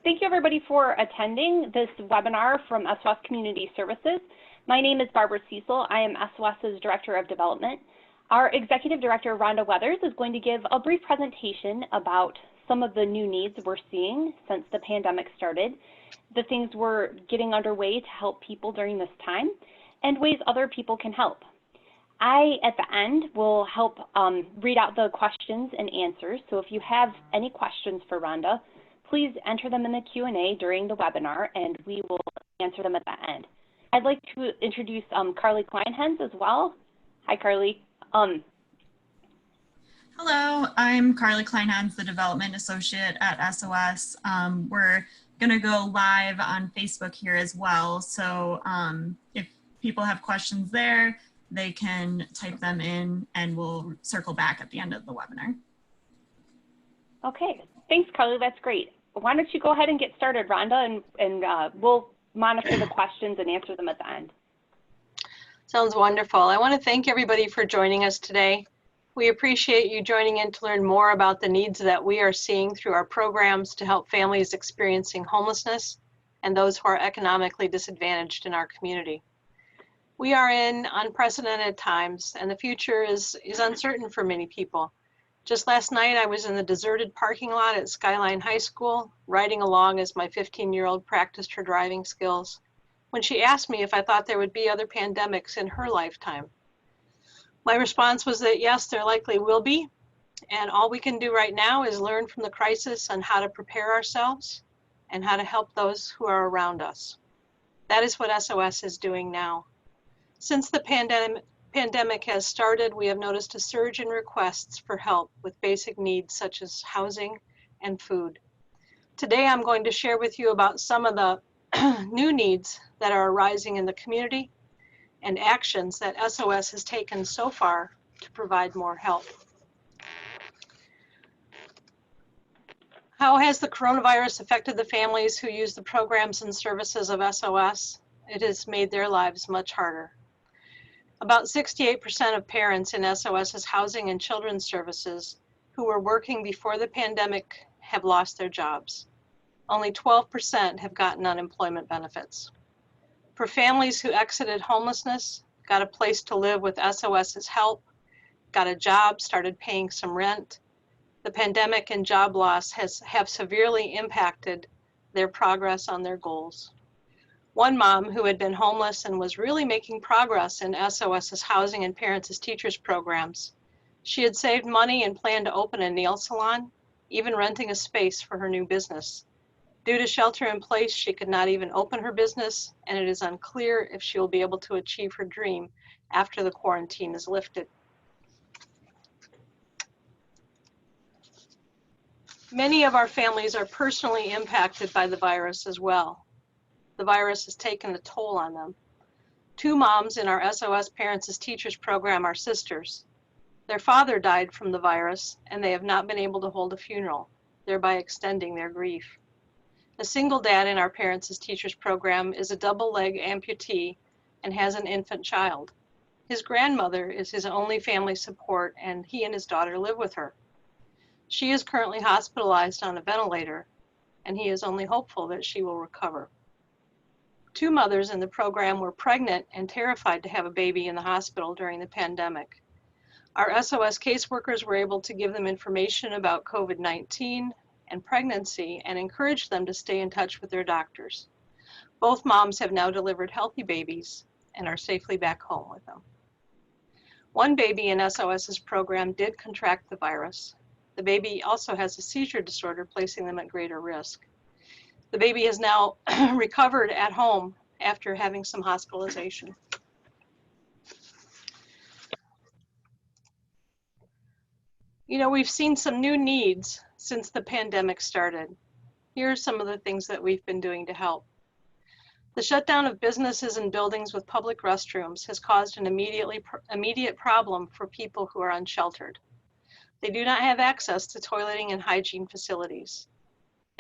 Thank you everybody for attending this webinar from SOS Community Services. My name is Barbara Cecil. I am SOS's Director of Development. Our Executive Director, Rhonda Weathers, is going to give a brief presentation about some of the new needs we're seeing since the pandemic started, the things we're getting underway to help people during this time, and ways other people can help. I, at the end, will help read out the questions and answers. So if you have any questions for Rhonda, please enter them in the Q&A during the webinar, and we will answer them at the end. I'd like to introduce Carly Kleinhens as well. Hi, Carly. Hello, I'm Carly Kleinhens, the Development Associate at SOS. We're going to go live on Facebook here as well. So if people have questions there, they can type them in and we'll circle back at the end of the webinar. Okay, thanks, Carly. That's great. Why don't you go ahead and get started, Rhonda, and we'll monitor the questions and answer them at the end. Sounds wonderful. I want to thank everybody for joining us today. We appreciate you joining in to learn more about the needs that we are seeing through our programs to help families experiencing homelessness and those who are economically disadvantaged in our community. We are in unprecedented times, and the future is uncertain for many people. Just last night, I was in the deserted parking lot at Skyline High School, riding along as my 15-year-old practiced her driving skills, when she asked me if I thought there would be other pandemics in her lifetime. My response was that yes, there likely will be, and all we can do right now is learn from the crisis on how to prepare ourselves and how to help those who are around us. That is what SOS is doing now. Since the pandemic has started, we have noticed a surge in requests for help with basic needs such as housing and food. Today, I'm going to share with you about some of the new needs that are arising in the community and actions that SOS has taken so far to provide more help. How has the coronavirus affected the families who use the programs and services of SOS? It has made their lives much harder. About 68% of parents in SOS's housing and children's services who were working before the pandemic have lost their jobs. Only 12% have gotten unemployment benefits. For families who exited homelessness, got a place to live with SOS's help, got a job, started paying some rent, the pandemic and job loss have severely impacted their progress on their goals. One mom who had been homeless and was really making progress in SOS's housing and parents as teachers programs. She had saved money and planned to open a nail salon, even renting a space for her new business. Due to shelter in place, she could not even open her business, and it is unclear if she will be able to achieve her dream after the quarantine is lifted. Many of our families are personally impacted by the virus as well. The virus has taken a toll on them. Two moms in our SOS Parents as Teachers program are sisters. Their father died from the virus, and they have not been able to hold a funeral, thereby extending their grief. A single dad in our Parents as Teachers program is a double leg amputee and has an infant child. His grandmother is his only family support, and he and his daughter live with her. She is currently hospitalized on a ventilator, and he is only hopeful that she will recover. Two mothers in the program were pregnant and terrified to have a baby in the hospital during the pandemic. Our SOS caseworkers were able to give them information about COVID-19 and pregnancy and encourage them to stay in touch with their doctors. Both moms have now delivered healthy babies and are safely back home with them. One baby in SOS's program did contract the virus. The baby also has a seizure disorder, placing them at greater risk. The baby is now recovered at home after having some hospitalization. You know, we've seen some new needs since the pandemic started. Here are some of the things that we've been doing to help. The shutdown of businesses and buildings with public restrooms has caused an immediate problem for people who are unsheltered. They do not have access to toileting and hygiene facilities.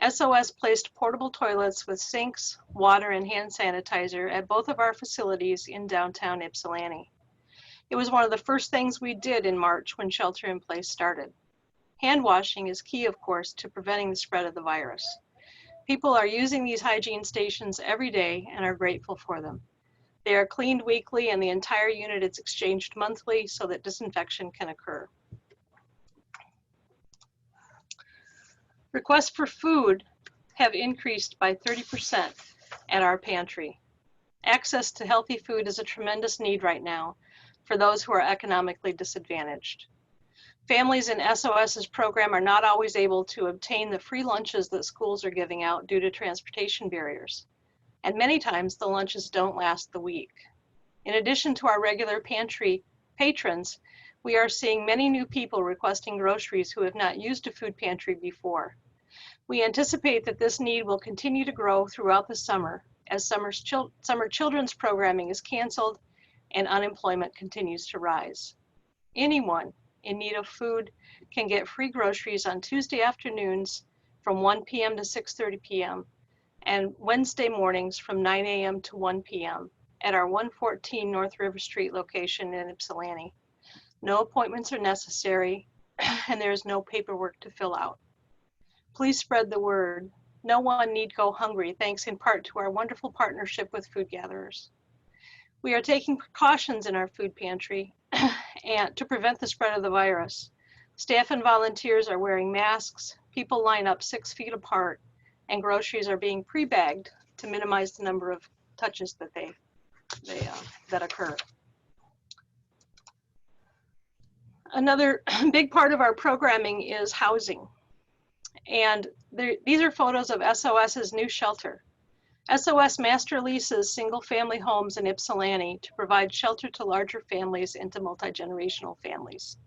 SOS placed portable toilets with sinks, water, and hand sanitizer at both of our facilities in downtown Ypsilanti. It was one of the first things we did in March when shelter in place started. Hand washing is key, of course, to preventing the spread of the virus. People are using these hygiene stations every day and are grateful for them. They are cleaned weekly and the entire unit is exchanged monthly so that disinfection can occur. Requests for food have increased by 30% at our pantry. Access to healthy food is a tremendous need right now for those who are economically disadvantaged. Families in SOS's program are not always able to obtain the free lunches that schools are giving out due to transportation barriers. And many times the lunches don't last the week. In addition to our regular pantry patrons, we are seeing many new people requesting groceries who have not used a food pantry before. We anticipate that this need will continue to grow throughout the summer as summer children's programming is canceled and unemployment continues to rise. Anyone in need of food can get free groceries on Tuesday afternoons from 1 p.m. to 6:30 p.m. and Wednesday mornings from 9 a.m. to 1 p.m. at our 114 North River Street location in Ypsilanti. No appointments are necessary and there is no paperwork to fill out. Please spread the word. No one need go hungry, thanks in part to our wonderful partnership with food gatherers. We are taking precautions in our food pantry and to prevent the spread of the virus. Staff and volunteers are wearing masks, people line up 6 feet apart, and groceries are being pre-bagged to minimize the number of touches that occur. Another big part of our programming is housing. And these are photos of SOS's new shelter. SOS master leases single-family homes in Ypsilanti to provide shelter to larger families and to multi-generational families.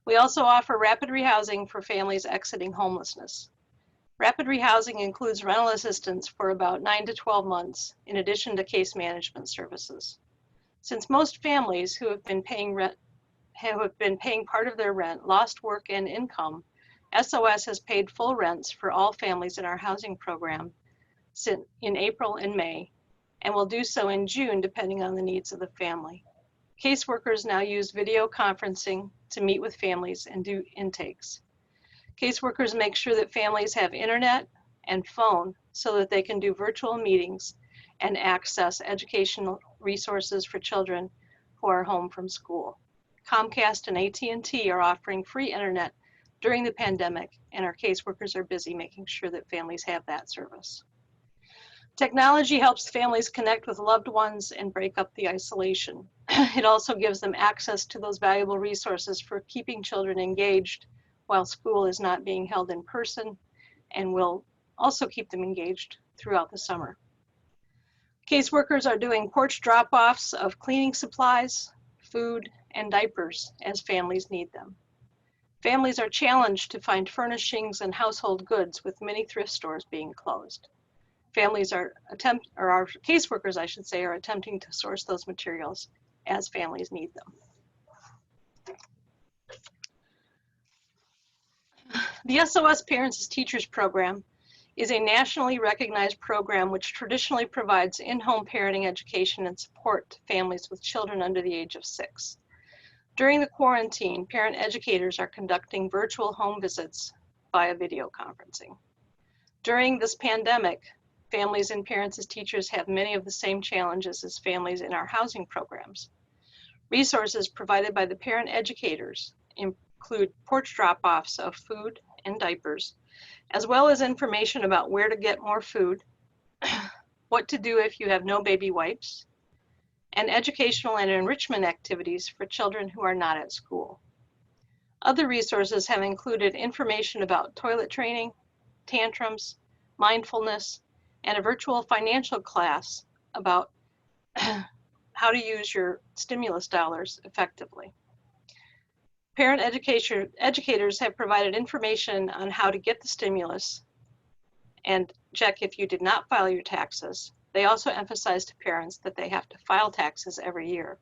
We also offer rapid rehousing for families exiting homelessness. Rapid rehousing includes rental assistance for about 9 to 12 months, in addition to case management services. Since most families who have been paying part of their rent lost work and income, SOS has paid full rents for all families in our housing program in April and May, and will do so in June depending on the needs of the family. Caseworkers now use video conferencing to meet with families and do intakes. Caseworkers make sure that families have internet and phone so that they can do virtual meetings and access educational resources for children who are home from school. Comcast and AT&T are offering free internet during the pandemic, and our caseworkers are busy making sure that families have that service. Technology helps families connect with loved ones and break up the isolation. It also gives them access to those valuable resources for keeping children engaged while school is not being held in person, and will also keep them engaged throughout the summer. Caseworkers are doing porch drop-offs of cleaning supplies, food, and diapers as families need them. Families are challenged to find furnishings and household goods with many thrift stores being closed. Our caseworkers, I should say, are attempting to source those materials as families need them. The SOS Parents as Teachers program is a nationally recognized program which traditionally provides in-home parenting education and support to families with children under the age of 6. During the quarantine, parent educators are conducting virtual home visits via video conferencing. During this pandemic, families and parents as teachers have many of the same challenges as families in our housing programs. Resources provided by the parent educators include porch drop-offs of food and diapers, as well as information about where to get more food, what to do if you have no baby wipes, and educational and enrichment activities for children who are not at school. Other resources have included information about toilet training, tantrums, mindfulness, and a virtual financial class about how to use your stimulus dollars effectively. Parent educators have provided information on how to get the stimulus and check if you did not file your taxes. They also emphasize to parents that they have to file taxes every year.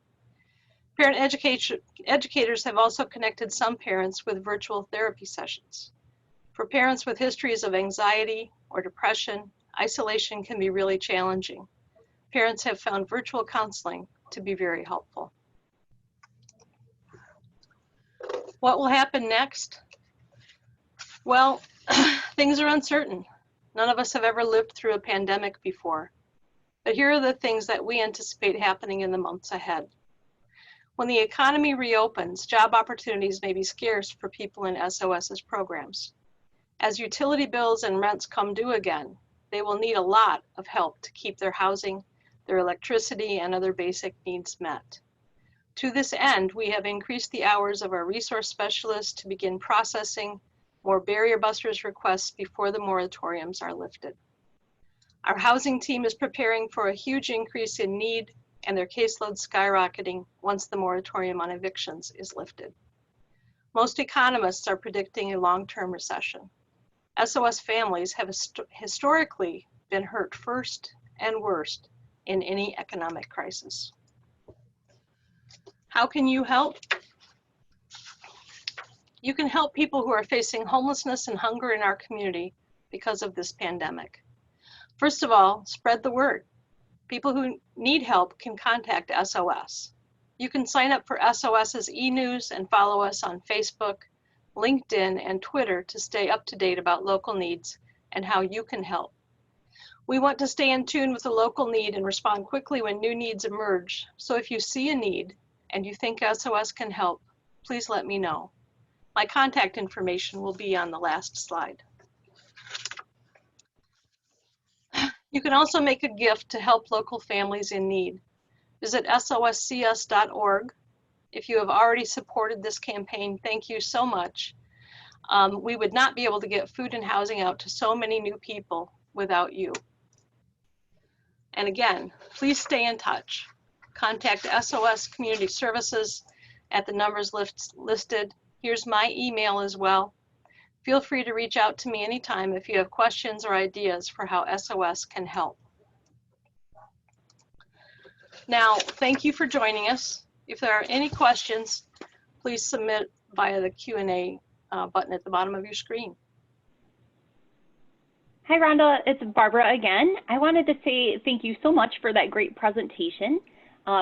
Parent educators have also connected some parents with virtual therapy sessions. For parents with histories of anxiety or depression, isolation can be really challenging. Parents have found virtual counseling to be very helpful. What will happen next? Well, things are uncertain. None of us have ever lived through a pandemic before, but here are the things that we anticipate happening in the months ahead. When the economy reopens, job opportunities may be scarce for people in SOS's programs. As utility bills and rents come due again, they will need a lot of help to keep their housing, their electricity, and other basic needs met. To this end, we have increased the hours of our resource specialists to begin processing more barrier busters requests before the moratoriums are lifted. Our housing team is preparing for a huge increase in need and their caseload skyrocketing once the moratorium on evictions is lifted. Most economists are predicting a long-term recession. SOS families have historically been hurt first and worst in any economic crisis. How can you help? You can help people who are facing homelessness and hunger in our community because of this pandemic. First of all, spread the word. People who need help can contact SOS. You can sign up for SOS's e-news and follow us on Facebook, LinkedIn, and Twitter to stay up to date about local needs and how you can help. We want to stay in tune with the local need and respond quickly when new needs emerge. So if you see a need and you think SOS can help, please let me know. My contact information will be on the last slide. You can also make a gift to help local families in need. Visit soscs.org. If you have already supported this campaign, thank you so much. We would not be able to get food and housing out to so many new people without you. And again, please stay in touch. Contact SOS Community Services at the numbers listed. Here's my email as well. Feel free to reach out to me anytime if you have questions or ideas for how SOS can help. Now, thank you for joining us. If there are any questions, please submit via the Q&A button at the bottom of your screen. Hi, Rhonda. It's Barbara again. I wanted to say thank you so much for that great presentation.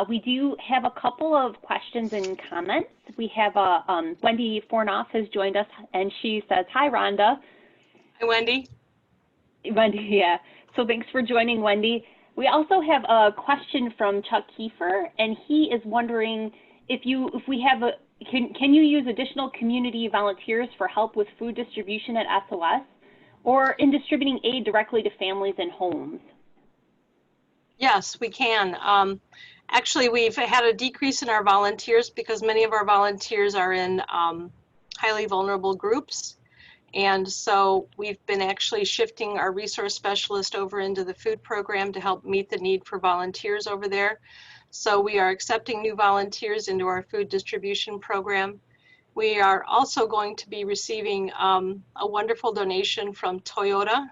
We do have a couple of questions and comments. We have Wendy Fornoff has joined us, and she says, hi, Rhonda. Hi, Wendy. Wendy, yeah. So thanks for joining, Wendy. We also have a question from Chuck Kiefer, and he is wondering if we have can you use additional community volunteers for help with food distribution at SOS or in distributing aid directly to families and homes? Yes, we can. Actually, we've had a decrease in our volunteers because many of our volunteers are in highly vulnerable groups. And so we've been actually shifting our resource specialist over into the food program to help meet the need for volunteers over there. So we are accepting new volunteers into our food distribution program. We are also going to be receiving a wonderful donation from Toyota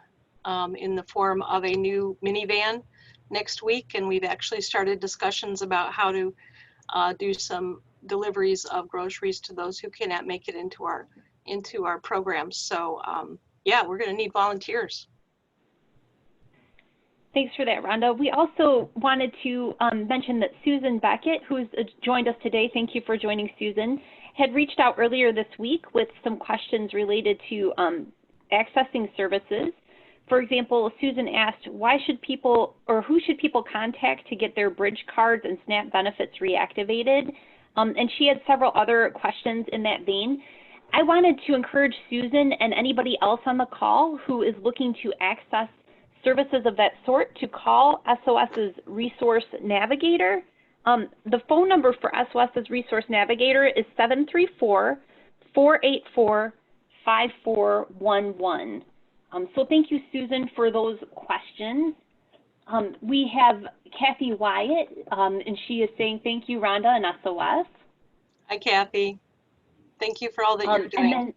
in the form of a new minivan next week, and we've actually started discussions about how to do some deliveries of groceries to those who cannot make it into our programs. So yeah, we're going to need volunteers. Thanks for that, Rhonda. We also wanted to mention that Susan Beckett, who's joined us today, thank you for joining, Susan, had reached out earlier this week with some questions related to accessing services. For example, Susan asked, why should people, or who should people contact to get their bridge cards and SNAP benefits reactivated? And she had several other questions in that vein. I wanted to encourage Susan and anybody else on the call who is looking to access services of that sort to call SOS's Resource Navigator. The phone number for SOS's Resource Navigator is 734-484-5411. So thank you, Susan, for those questions. We have Kathy Wyatt, and she is saying, thank you, Rhonda and SOS. Hi, Kathy. Thank you for all that you're doing. And then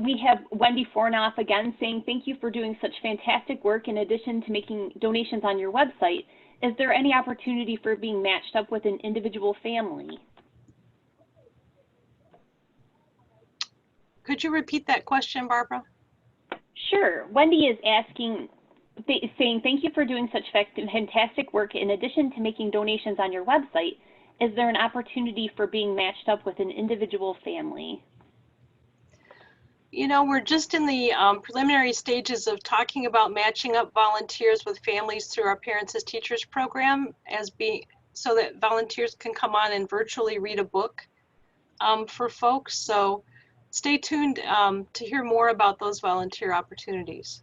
we have Wendy Fornoff again saying, thank you for doing such fantastic work in addition to making donations on your website. Is there any opportunity for being matched up with an individual family? Could you repeat that question, Barbara? Sure. Wendy is asking, saying, thank you for doing such fantastic work in addition to making donations on your website. Is there an opportunity for being matched up with an individual family? You know, we're just in the preliminary stages of talking about matching up volunteers with families through our Parents as Teachers program so that volunteers can come on and virtually read a book for folks. So stay tuned to hear more about those volunteer opportunities.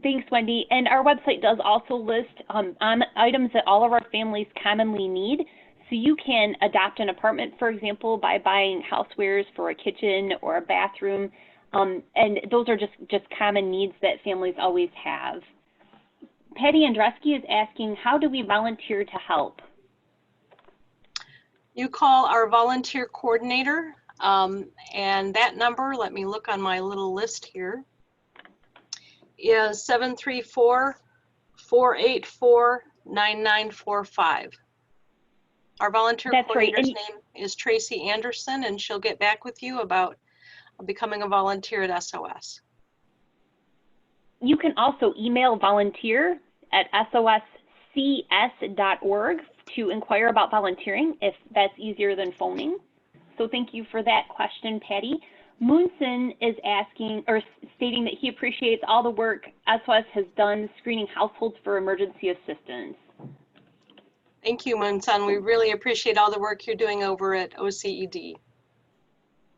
Thanks, Wendy. And our website does also list on items that all of our families commonly need. So you can adopt an apartment, for example, by buying housewares for a kitchen or a bathroom. And those are just common needs that families always have. Patty Andreski is asking, how do we volunteer to help? You call our volunteer coordinator, and that number, let me look on my little list here, is 734-484-9945. Our volunteer coordinator's name is Tracy Anderson, and she'll get back with you about becoming a volunteer at SOS. You can also email volunteer@soscs.org to inquire about volunteering if that's easier than phoning. So thank you for that question, Patty. Moonson is asking or stating that he appreciates all the work SOS has done screening households for emergency assistance. Thank you, Moonson. We really appreciate all the work you're doing over at OCED.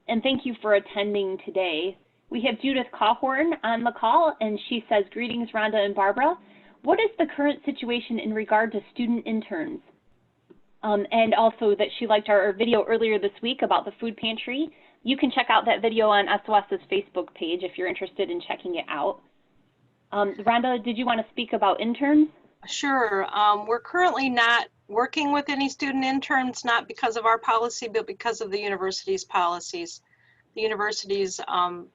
And thank you for attending today. We have Judith Cawhorn on the call, and she says, greetings, Rhonda and Barbara. What is the current situation in regard to student interns? And also that she liked our video earlier this week about the food pantry. You can check out that video on SOS's Facebook page if you're interested in checking it out. Rhonda, did you want to speak about interns? Sure. We're currently not working with any student interns, not because of our policy, but because of the university's policies. The universities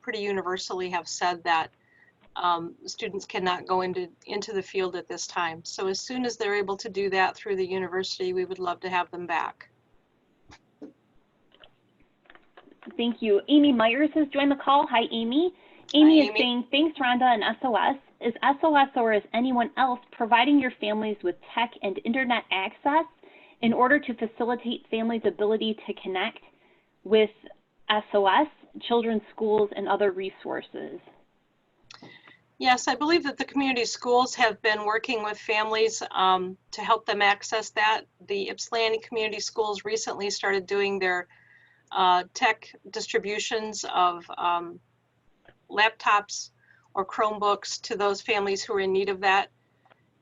pretty universally have said that students cannot go into the field at this time. So as soon as they're able to do that through the university, we would love to have them back. Thank you. Amy Myers has joined the call. Hi, Amy. Amy is saying, thanks, Rhonda and SOS. Is SOS or is anyone else providing your families with tech and internet access in order to facilitate families' ability to connect with SOS, children's schools, and other resources? Yes, I believe that the community schools have been working with families to help them access that. The Ypsilanti Community Schools recently started doing their tech distributions of laptops or Chromebooks to those families who are in need of that.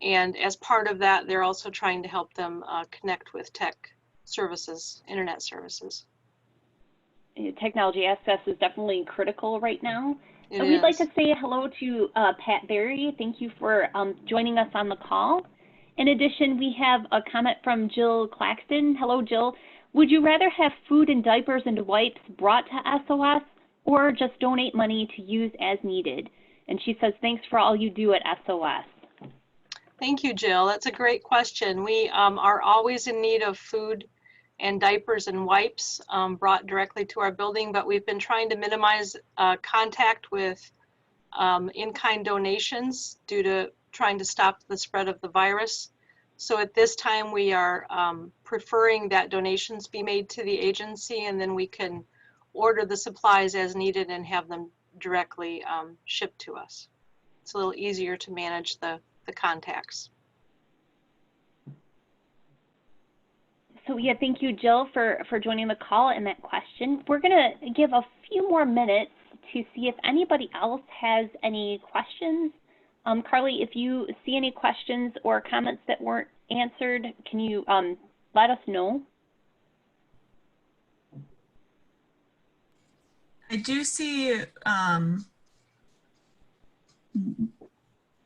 And as part of that, they're also trying to help them connect with tech services, internet services. Technology access is definitely critical right now. We'd like to say hello to Pat Berry. Thank you for joining us on the call. In addition, we have a comment from Jill Claxton. Hello, Jill. Would you rather have food and diapers and wipes brought to SOS or just donate money to use as needed? And she says, thanks for all you do at SOS. Thank you, Jill. That's a great question. We are always in need of food and diapers and wipes brought directly to our building, but we've been trying to minimize contact with in-kind donations due to trying to stop the spread of the virus. So at this time, we are preferring that donations be made to the agency, and then we can order the supplies as needed and have them directly shipped to us. It's a little easier to manage the contacts. So yeah, thank you, Jill, for joining the call and that question. We're gonna give a few more minutes to see if anybody else has any questions. Carly, if you see any questions or comments that weren't answered, can you let us know? I do see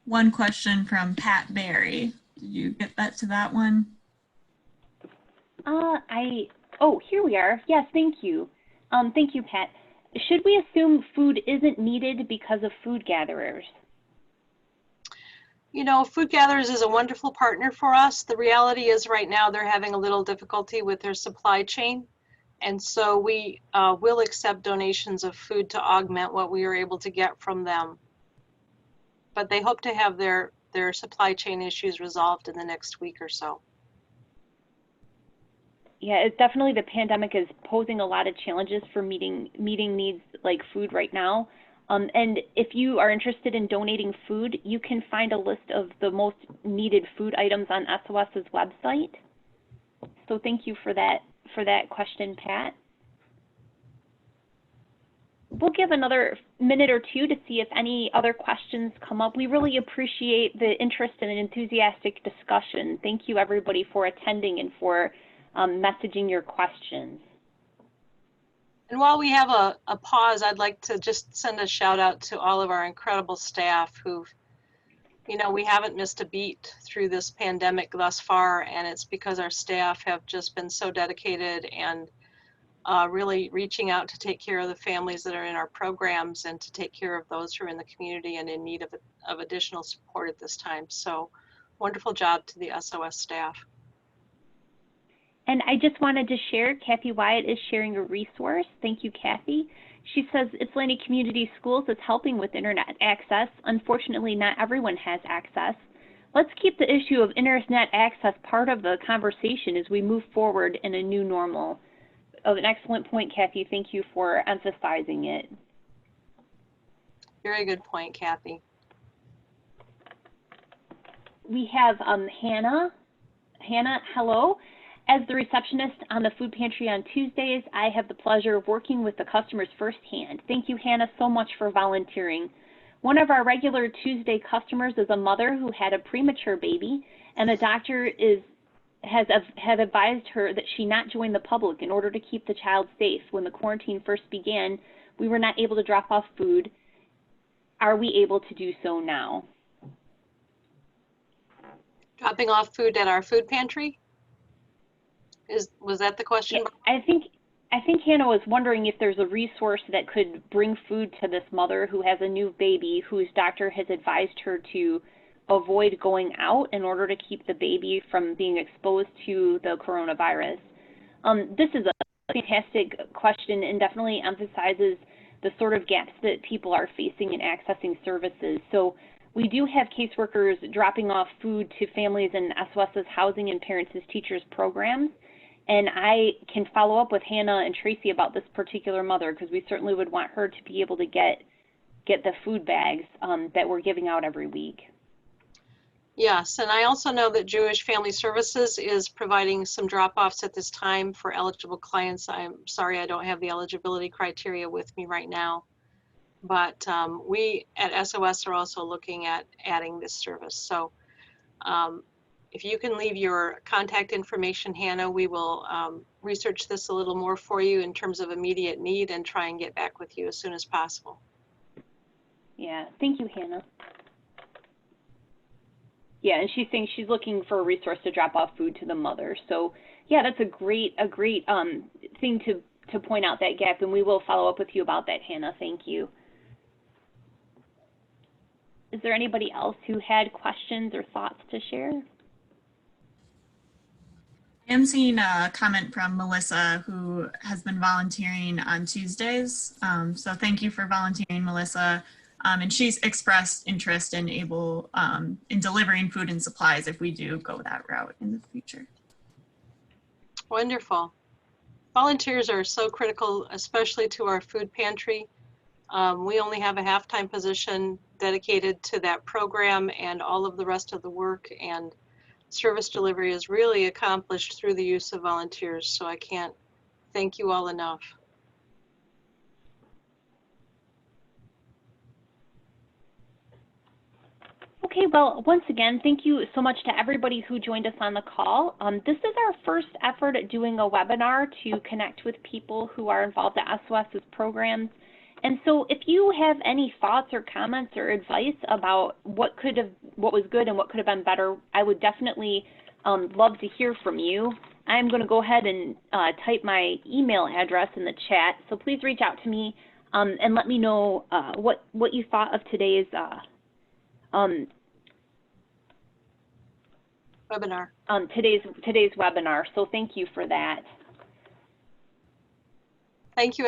one question from Pat Berry. Did you get to that one? Oh, here we are. Yes, thank you. Thank you, Pat. Should we assume food isn't needed because of food gatherers? You know, Food Gatherers is a wonderful partner for us. The reality is right now they're having a little difficulty with their supply chain. And so we will accept donations of food to augment what we are able to get from them. But they hope to have their supply chain issues resolved in the next week or so. Yeah, it's definitely, the pandemic is posing a lot of challenges for meeting needs like food right now. And if you are interested in donating food, you can find a list of the most needed food items on SOS's website. So thank you for that question, Pat. We'll give another minute or two to see if any other questions come up. We really appreciate the interest and an enthusiastic discussion. Thank you, everybody, for attending and for messaging your questions. And while we have a pause, I'd like to just send a shout out to all of our incredible staff who've, we haven't missed a beat through this pandemic thus far, and it's because our staff have just been so dedicated and really reaching out to take care of the families that are in our programs and to take care of those who are in the community and in need of additional support at this time. So wonderful job to the SOS staff. And I just wanted to share, Kathy Wyatt is sharing a resource. Thank you, Kathy. She says Ypsilanti Community Schools is helping with internet access. Unfortunately, not everyone has access. Let's keep the issue of internet access part of the conversation as we move forward in a new normal. Oh, an excellent point, Kathy. Thank you for emphasizing it. Very good point, Kathy. We have Hannah. Hannah, hello. As the receptionist on the food pantry on Tuesdays, I have the pleasure of working with the customers firsthand. Thank you, Hannah, so much for volunteering. One of our regular Tuesday customers is a mother who had a premature baby, and the doctor has advised her that she not join the public in order to keep the child safe. When the quarantine first began, we were not able to drop off food. Are we able to do so now? Dropping off food at our food pantry? Was that the question? Yeah, I think Hannah was wondering if there's a resource that could bring food to this mother who has a new baby whose doctor has advised her to avoid going out in order to keep the baby from being exposed to the coronavirus. This is a fantastic question and definitely emphasizes the sort of gaps that people are facing in accessing services. So we do have caseworkers dropping off food to families in SOS's housing and parents as teachers programs. And I can follow up with Hannah and Tracy about this particular mother because we certainly would want her to be able to get the food bags that we're giving out every week. Yes, and I also know that Jewish Family Services is providing some drop-offs at this time for eligible clients. I'm sorry I don't have the eligibility criteria with me right now, but we at SOS are also looking at adding this service. So if you can leave your contact information, Hannah, we will research this a little more for you in terms of immediate need and try and get back with you as soon as possible. Yeah, thank you, Hannah. Yeah, and she's saying she's looking for a resource to drop off food to the mother. So yeah, that's a great thing to point out that gap, and we will follow up with you about that, Hannah. Thank you. Is there anybody else who had questions or thoughts to share? I am seeing a comment from Melissa, who has been volunteering on Tuesdays. So thank you for volunteering, Melissa. And she's expressed interest in in delivering food and supplies if we do go that route in the future. Wonderful. Volunteers are so critical, especially to our food pantry. We only have a half-time position dedicated to that program, and all of the rest of the work and service delivery is really accomplished through the use of volunteers. So I can't thank you all enough. Okay, well, once again, thank you so much to everybody who joined us on the call. This is our first effort at doing a webinar to connect with people who are involved at SOS's programs. And so if you have any thoughts or comments or advice about what was good and what could have been better, I would definitely love to hear from you. I'm going to go ahead and type my email address in the chat. So please reach out to me and let me know what you thought of today's Webinar. Today's webinar. So thank you for that. Thank you,